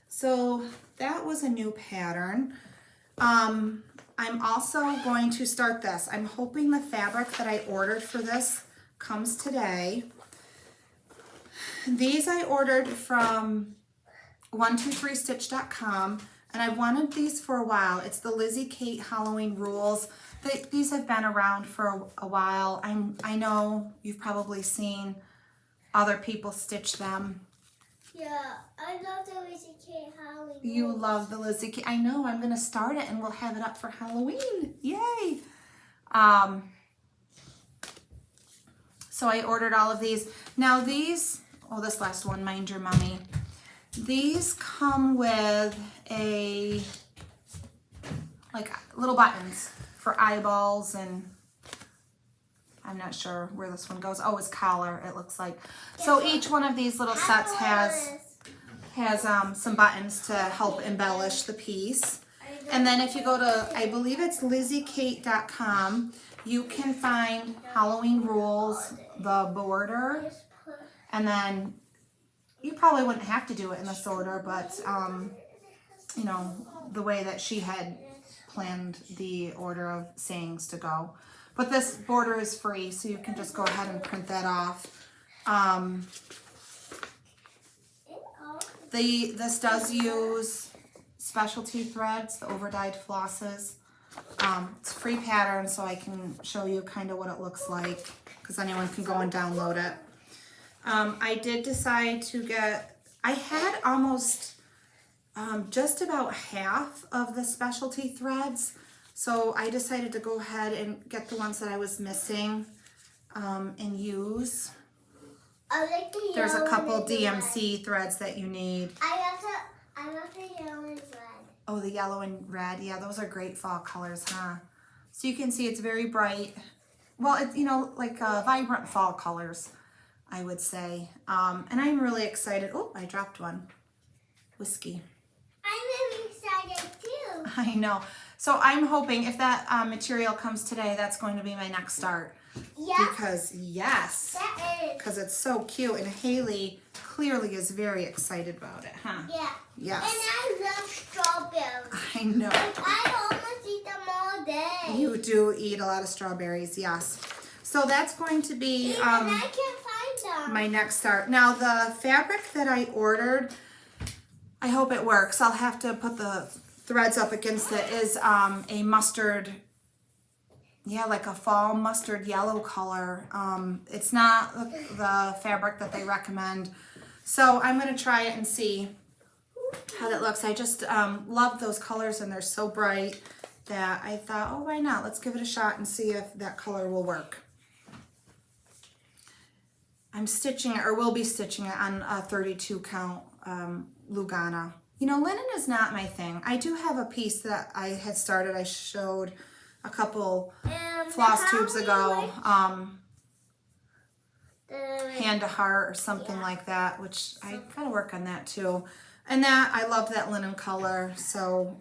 So that was a new pattern. I'm also going to start this. I'm hoping the fabric that I ordered for this comes today. These I ordered from 123stitch.com, and I've wanted these for a while. It's the Lizzie Kate Halloween Rules. These have been around for a while. I know you've probably seen other people stitch them. Yeah, I love the Lizzie Kate Halloween. You love the Lizzie Kate. I know. I'm going to start it, and we'll have it up for So I ordered all of these. Now these, oh, this last one, Mind Your Mummy. These come with like little buttons for eyeballs, and I'm not sure where this one goes. Oh, it's collar, it looks like. So each one of these little sets has some buttons to help embellish the piece. And then if you go to, I believe it's LizzieKate.com, you can find Halloween Rules, the border, and then you probably wouldn't have to do it in this order, but you know, the way that she had planned the order of sayings to go. But this border is free, so you can just go ahead and print that off. This does use specialty threads, the overdyed flosses. It's a free pattern, so I can show you kind of what it looks like, because anyone can go and download it. I did decide to get, I had almost just about half of the specialty threads, so I decided to go ahead and get the ones that I was missing and use. There's a couple DMC threads that you need. I love the yellow and red. Oh, the yellow and red. Yeah, those are great fall colors, huh? So you can see it's very bright. Well, it's, you know, like vibrant fall colors, I would say. And I'm really excited. Oh, I dropped one. Whiskey. I'm really excited too. I know. So I'm hoping if that material comes today, that's going to be my next start. Yeah. Because, yes. That is. Because it's so cute. And Haley clearly is very excited about it, huh? Yeah. Yes. And I love strawberries. I know. I almost eat them all day. You do eat a lot of strawberries, yes. So that's going to be And I can't find them. my next start. Now the fabric that I ordered, I hope it works. I'll have to put the threads up against it, is a mustard, yeah, like a fall mustard yellow color. It's not the fabric that they recommend. So I'm going to try it and see how that looks. I just love those colors, and they're so bright that I thought, oh, why not? Let's give it a shot and see if that color will work. I'm stitching it, or will be stitching it, on a 32 count Lugana. You know, linen is not my thing. I do have a piece that I had started. I showed a couple floss tubes ago, Hand to Heart or something like that, which I gotta work on that too. And that, I love that linen color. So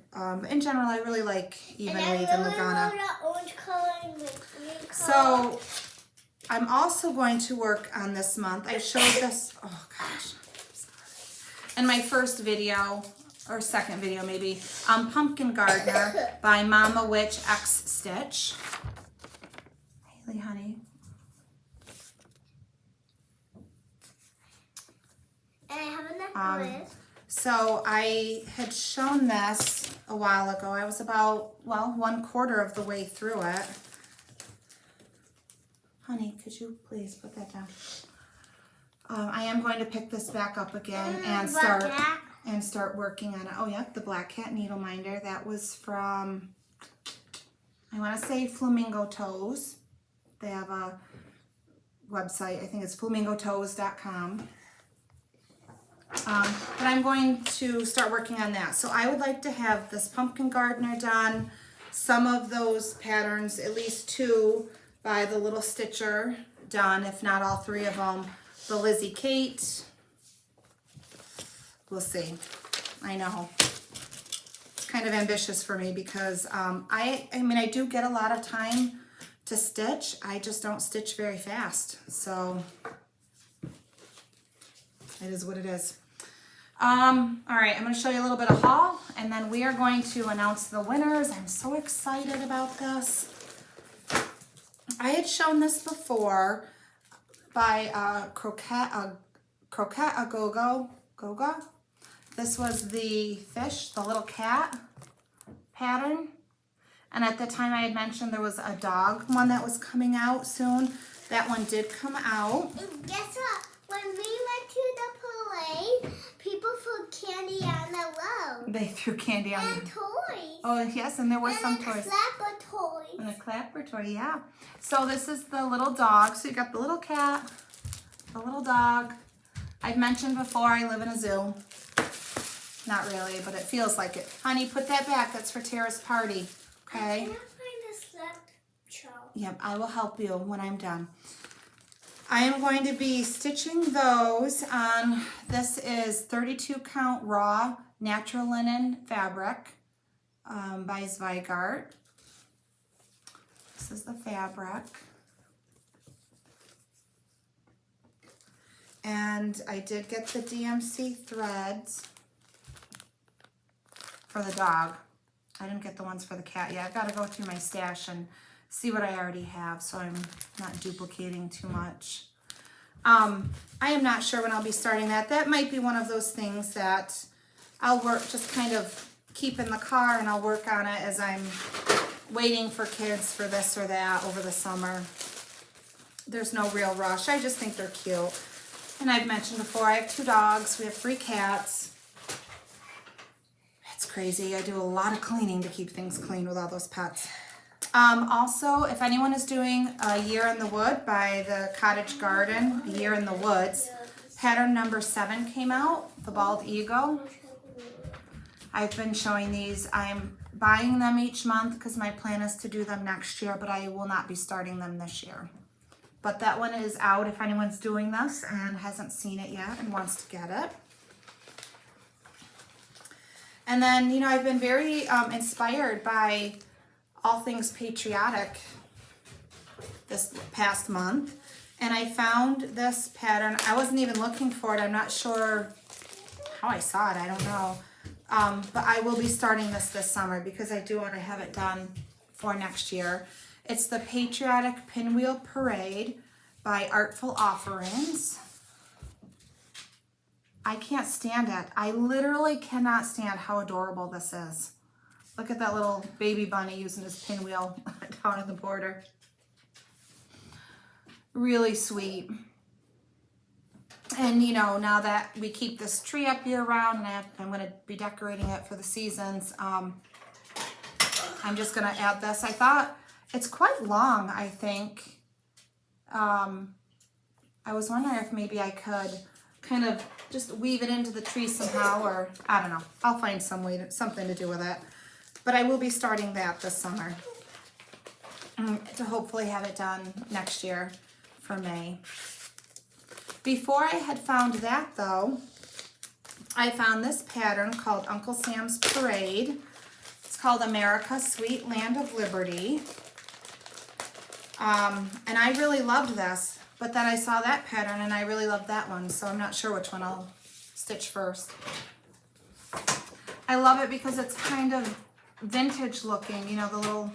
in general, I really like even weave and Lugana. Orange color and green color. So I'm also going to work on this month. I showed this, oh gosh, in my first video, or second video maybe, Pumpkin Gardener by Mama Witch X Stitch. Haley, honey. And I have a necklace. So I had shown this a while ago. I was about, well, 1/4 of the way through it. Honey, could you please put that down? I am going to pick this back up again and start working on it. Oh yeah, the Black Cat Needle Minder. That was from, I want to say Flamingo Toes. They have a website. I think it's flamingotoes.com. But I'm going to start working on that. So I would like to have this Pumpkin Gardener done, some of those patterns, at least 2 by the Little Stitcher done, if not all 3 of them. The Lizzie Kate, we'll see. I know, it's kind of ambitious for me because I mean, I do get a lot of time to stitch. I just don't stitch very fast. So it is what it is. All right, I'm going to show you a little bit of haul, and then we are going to announce the winners. I'm so excited about this. I had shown this before by Croquette a Goga. This was the fish, the little cat pattern. And at the time I had mentioned there was a dog one that was coming out soon. That one did come out. Guess what? When we went to the parade, people threw candy on the road. They threw candy on and toys. Oh, yes, and there were some And toys. clapper toys. And a clapper toy, yeah. So this is the little dog. So you got the little cat, the little dog. I've mentioned before I live in a zoo. Not really, but it feels like it. Honey, put that back. That's for Tara's party. Okay? Can I find a slap show? Yep, I will help you when I'm done. I am going to be stitching those on, this is 32 count raw natural linen fabric by Zweigart. This is the fabric. And I did get the DMC threads for the dog. I didn't get the ones for the cat yet. I've got to go through my stash and see what I already have so I'm not duplicating too much. I am not sure when I'll be starting that. That might be one of those things that I'll work, just kind of keep in the car, and I'll work on it as I'm waiting for kids for this or that over the summer. There's no real rush. I just think they're cute. And I've mentioned before, I have 2 dogs. We have 3 cats. It's crazy. I do a lot of cleaning to keep things clean with all those pets. Also, if anyone is doing A Year in the Wood by the Cottage Garden, A Year in the Woods, pattern number 7 came out, the Bald Eagle. I've been showing these. I'm buying them each month because my plan is to do them next year, but I will not be starting them this year. But that one is out if anyone's doing this and hasn't seen it yet and wants to get it. And then, you know, I've been very inspired by all things patriotic this past month. And I found this pattern. I wasn't even looking for it. I'm not sure how I saw it. I don't know. But I will be starting this summer because I do want to have it done for next year. It's the Patriotic Pinwheel Parade by Artful Offerings. I can't stand it. I literally cannot stand how adorable this is. Look at that little baby bunny using his pinwheel down in the border. Really sweet. And you know, now that we keep this tree up year round, and I'm going to be decorating it for the seasons, I'm just going to add this. I thought it's quite long, I think. I was wondering if maybe I could kind of just weave it into the tree somehow, or I don't know. I'll find some way something to do with it. But I will be starting that this summer to hopefully have it done next year for May. Before I had found that though, I found this pattern called Uncle Sam's Parade. It's called America, Sweet Land of Liberty. And I really loved this, but then I saw that pattern and I really loved that one, so I'm not sure which one I'll stitch first. I love it because it's kind of vintage looking, you know, the little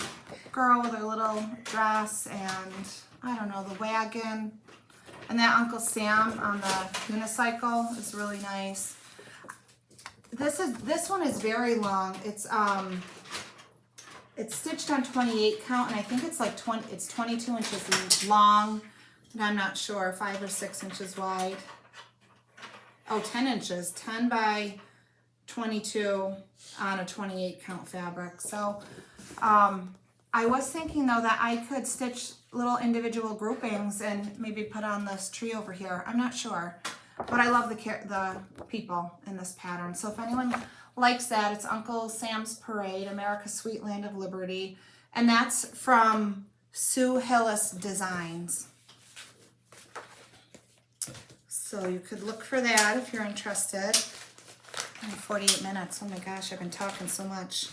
girl with her little dress and, I don't know, the wagon. And that Uncle Sam on the unicycle is really nice. This one is very long. It's stitched on 28 count, and I think it's like 22 inches long, and I'm not sure, 5 or 6 inches wide. Oh, 10 inches, 10 by 22 on a 28 count fabric. So I was thinking though that I could stitch little individual groupings and maybe put on this tree over here. I'm not sure, but I love the people in this pattern. So if anyone likes that, it's Uncle Sam's Parade, America's Sweet Land of Liberty, and that's from Sue Hillis Designs. So you could look for that if you're interested. 48 minutes. Oh my gosh, I've been talking so much.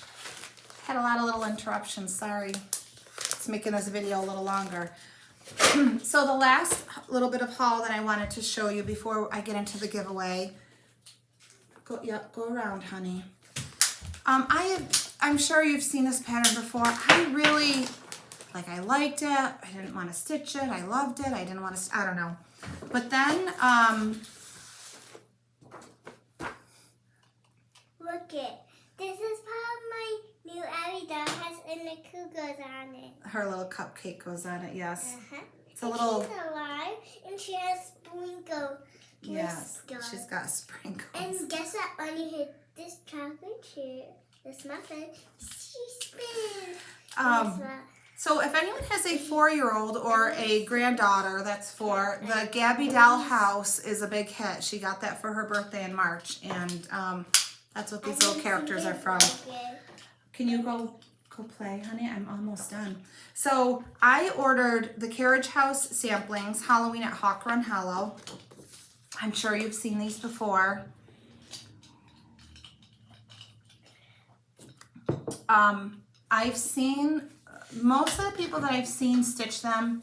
Had a lot of little interruptions, sorry. It's making this video a little longer. So the last little bit of haul that I wanted to show you before I get into the giveaway. Go around, honey. I'm sure you've seen this pattern before. I really, I liked it. I didn't want to stitch it. I loved it. I didn't want to, I don't know. But then, look it. This is part of my new Abby doll has and the coo goes on it. Her little cupcake goes on it, yes. It's a and little. She's alive and she has sprinkles. Yes, she's got sprinkles. And guess what? When you hit this chocolate chip, this muffin, So if anyone has a 4-year-old or a granddaughter that's 4, the Gabby Doll House is a big hit. She got that for her birthday in March, and that's what these little characters are from. Can you go play, honey? I'm almost done. So I ordered the Carriage House samplings, Halloween at Hawk Run Hollow. I'm sure you've seen these before. I've seen, most of the people that I've seen stitch them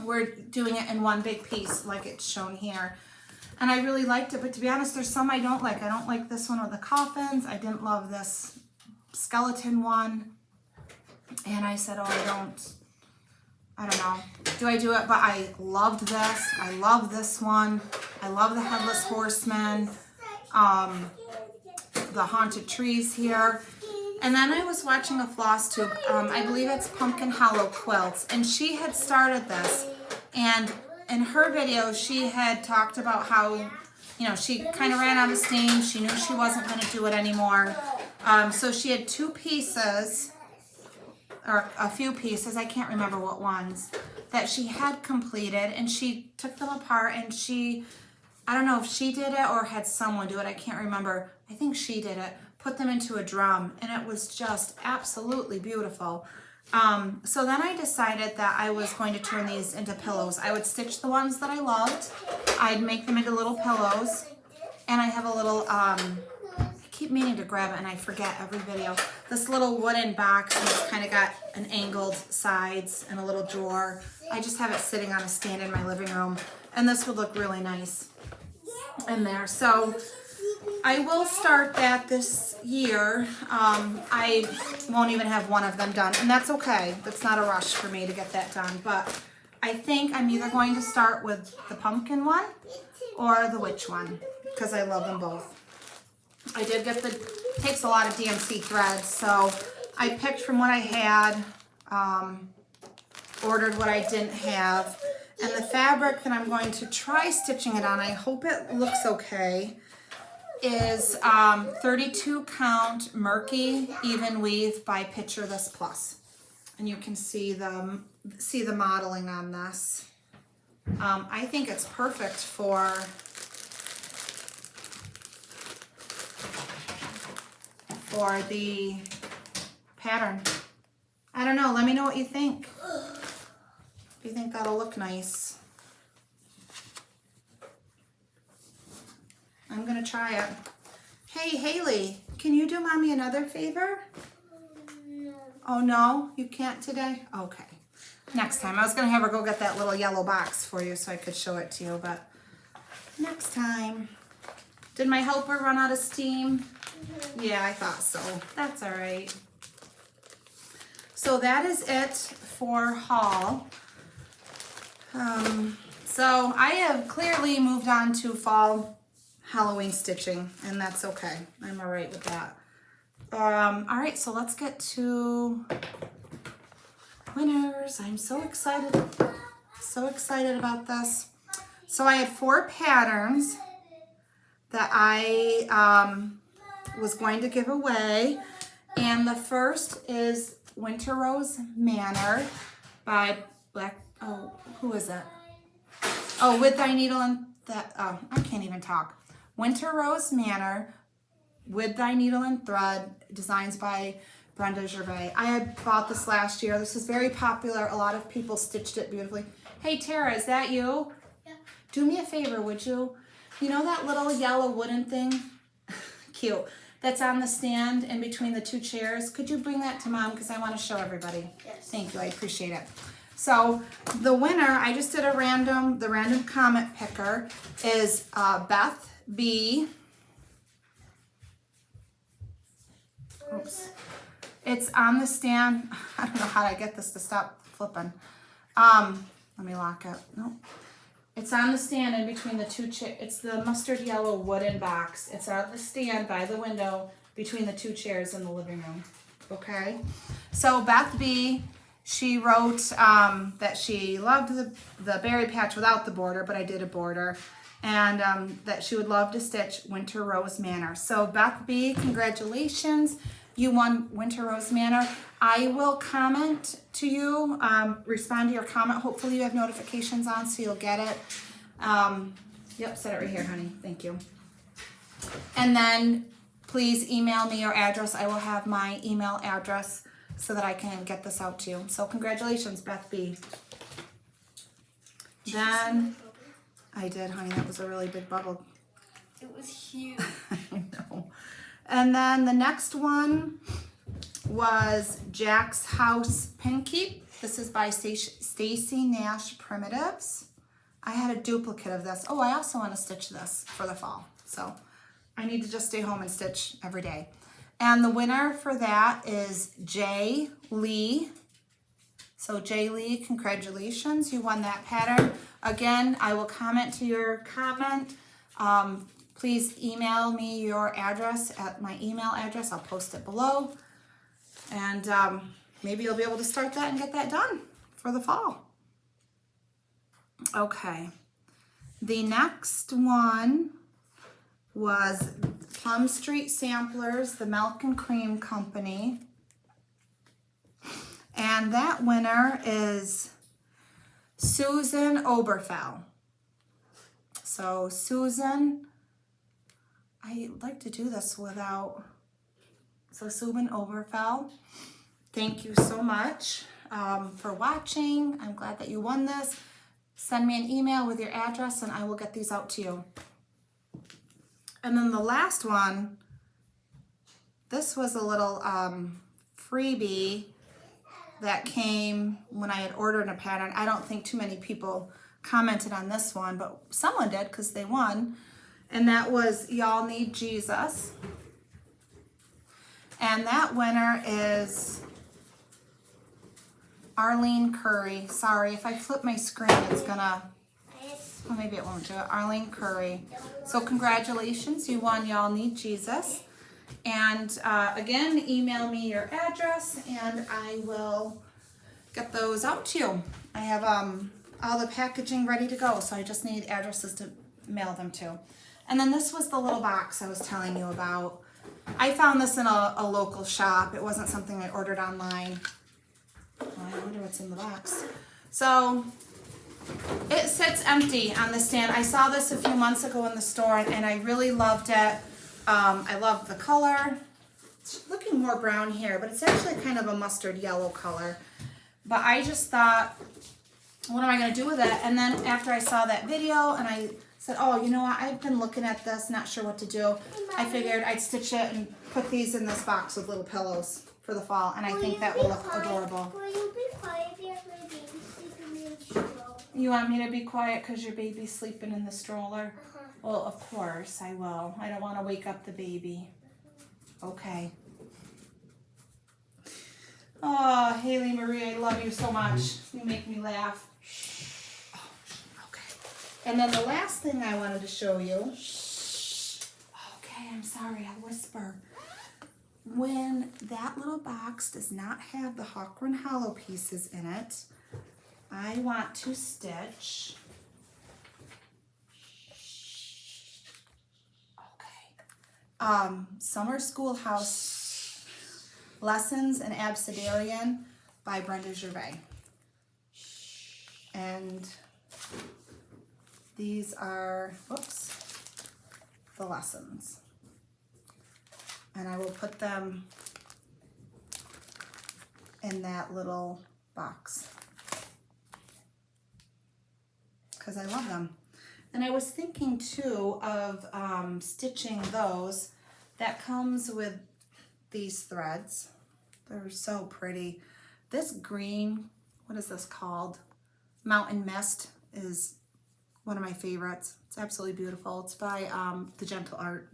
were doing it in one big piece like it's shown here. And I really liked it, but to be honest, there's some I don't like. I don't like this one with the coffins. I didn't love this skeleton one. And I said, oh, I don't know. Do I do it? But I loved this. I love this one. I love the Headless Horseman. The haunted trees here. And then I was watching a Flosstube, I believe it's Pumpkin Hollow Quilts, and she had started this, and in her video she had talked about how, you know, she kind of ran out of steam, she knew she wasn't going to do it anymore, so she had 2 pieces, or a few pieces, I can't remember what ones, that she had completed, and she took them apart, and she, I don't know if she did it or had someone do it, I can't remember, I think she did it, put them into a drum, and it was just absolutely beautiful. So then I decided that I was going to turn these into pillows. I would stitch the ones that I loved, I'd make them into little pillows, and I have a little, I keep meaning to grab it and I forget every video, this little wooden box, and it's kind of got an angled sides and a little drawer. I just have it sitting on a stand in my living room, and this would look really nice in there. So I will start that this year. I won't even have one of them done, and that's okay. That's not a rush for me to get that done, but I think I'm either going to start with the pumpkin one or the witch one, because I love them both. I did get the, takes a lot of DMC thread, so I picked from what I had, ordered what I didn't have, and the fabric that I'm going to try stitching it on, I hope it looks okay, is 32 count Murky Even Weave by Picture This Plus, and you can see the modeling on this. I think it's perfect for the pattern. I don't know, let me know what you think. If you think that'll look nice. I'm gonna try it. Hey, Haley, can you do Mommy another favor? No. Oh no, you can't today? Okay. Next time. I was gonna have her go get that little yellow box for you so I could show it to you, but next time. Did my helper run out of steam? Yeah, I thought so. That's all right. So that is it for haul. So I have clearly moved on to fall Halloween stitching, and that's okay. I'm all right with that. All right, so let's get to winners. I'm so excited about this. So I had 4 patterns that I was going to give away, and the first is Winter Rose Manor by who is it? Oh, With Thy Needle and I can't even talk. Winter Rose Manor, With Thy Needle and Thread, designs by Brenda Gervais. I had bought this last year. This is very popular. A lot of people stitched it beautifully. Hey, Tara, is that you? Yeah. Do me a favor, would you? You know that little yellow wooden thing? Cute. That's on the stand in between the 2 chairs. Could you bring that to Mom? Because I want to show everybody. Yes. Thank you. I appreciate it. So the winner, I just did the random comment picker is Beth B. Oops. It's on the stand. I don't know how to get this to stop flipping. Let me lock it. Nope. It's on the stand in between the 2 chairs. It's the mustard yellow wooden box. It's on the stand by the window between the 2 chairs in the living room. Okay? So Beth B., she wrote that she loved the berry patch without the border, but I did a border. And that she would love to stitch Winter Rose Manor. So Beth B., congratulations. you won Winter Rose Manor. I will comment to you, respond to your comment. Hopefully you have notifications on so you'll get it. Yep, set it right here, honey. Thank you. And then please email me your address. I will have my email address so that I can get this out to you. So congratulations, Beth B. Then, I did, honey. That was a really big bubble. It was huge. I know. And then the next one was Jack's House Pin Keep. This is by Stacy Nash Primitives. I had a duplicate of this. Oh, I also want to stitch this for the fall. So I need to just stay home and stitch every day. And the winner for that is Jay Lee. So Jay Lee, congratulations. You won that pattern. Again, I will comment to your comment. Please email me your address at my email address. I'll post it below. And maybe you'll be able to start that and get that done for the fall. Okay. The next one was Plum Street Samplers, the Milk and Cream Company. And that winner is Susan Oberfell. So Susan, I'd like to do this without, so Susan Oberfell, thank you so much for watching. I'm glad that you won this. Send me an email with your address and I will get these out to you. And then the last one, this was a little freebie that came when I had ordered a pattern. I don't think too many people commented on this one, but someone did because they won. And that was Y'all Need Jesus. And that winner is Arlene Curry. Sorry, if I flip my screen, it's gonna, well, maybe it won't do it. Arlene Curry. So congratulations, you won Y'all Need Jesus. And again, email me your address and I will get those out to you. I have all the packaging ready to go, so I just need addresses to mail them to. And then this was the little box I was telling you about. I found this in a local shop. It wasn't something I ordered online. Oh, I wonder what's in the box. So it sits empty on the stand. I saw this a few months ago in the store and I really loved it. I love the color. It's looking more brown here, but it's actually kind of a mustard yellow color. But I just thought, what am I going to do with it? And then after I saw that video and I said, oh, you know what? I've been looking at this, not sure what to do. I figured I'd stitch it and put these in this box with little pillows for the fall. And I think that will look adorable. Will you be quiet if my baby's sleeping in the stroller? You want me to be quiet because your baby's sleeping in the stroller? Well, of course I will. I don't want to wake up the baby. Okay. Oh, Haley Marie, I love you so much. You make me laugh. Oh, okay. And then the last thing I wanted to show you. Okay, I'm sorry, I whisper. When that little box does not have the Hawk Run Hollow pieces in it, I want to stitch. Summer Schoolhouse Lessons in Abecedarian by Brenda Gervais. And these are, whoops, the lessons. And I will put them in that little box because I love them. And I was thinking too of stitching those. That comes with these threads. They're so pretty. This green, what is this called? Mountain Mist is one of my favorites. It's absolutely beautiful. It's by The Gentle Art.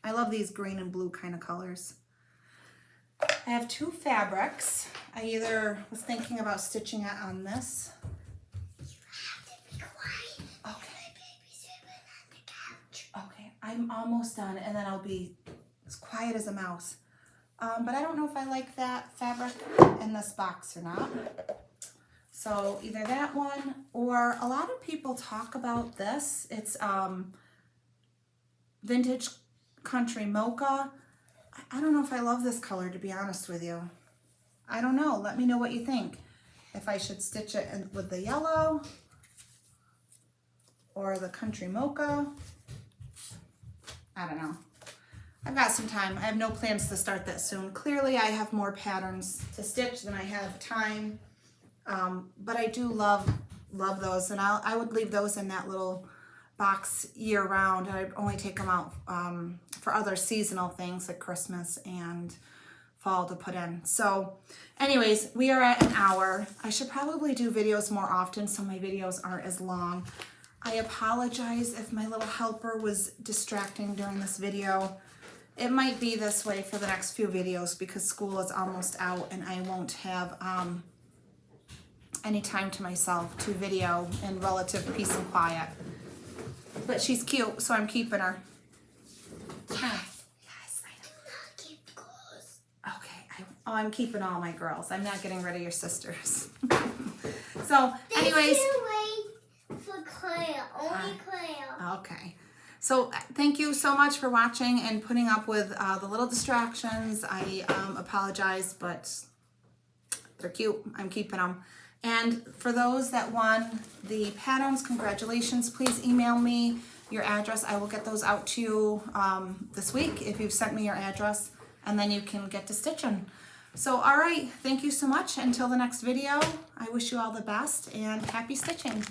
I love these green and blue kind of colors. I have two fabrics. I either was thinking about stitching it on this. Okay, I'm almost done and then I'll be as quiet as a mouse. But I don't know if I like that fabric in this box or not. So either that one or a lot of people talk about this. It's Vintage Country Mocha. I don't know if I love this color, to be honest with you. I don't know. Let me know what you think. If I should stitch it with the yellow or the country mocha. I don't know. I've got some time. I have no plans to start that soon. Clearly, I have more patterns to stitch than I have time. But I do love those, and I would leave those in that little box year round. I'd only take them out for other seasonal things like Christmas and fall to put in. So anyways, we are at an hour. I should probably do videos more often so my videos aren't as long. I apologize if my little helper was distracting during this video. It might be this way for the next few videos because school is almost out and I won't have any time to myself to video in relative peace and quiet. But she's cute, so I'm keeping her. Yes, I know. Keep girls. Okay, I'm keeping all my girls. I'm not getting rid of your sisters. So, anyways. Wait for Claire, only Claire. Okay. So thank you so much for watching and putting up with the little distractions. I apologize, but they're cute. I'm keeping them. And for those that won the patterns, congratulations. Please email me your address. I will get those out to you this week if you've sent me your address, and then you can get to stitching. So, all right. Thank you so much. Until the next video, I wish you all the best and happy stitching.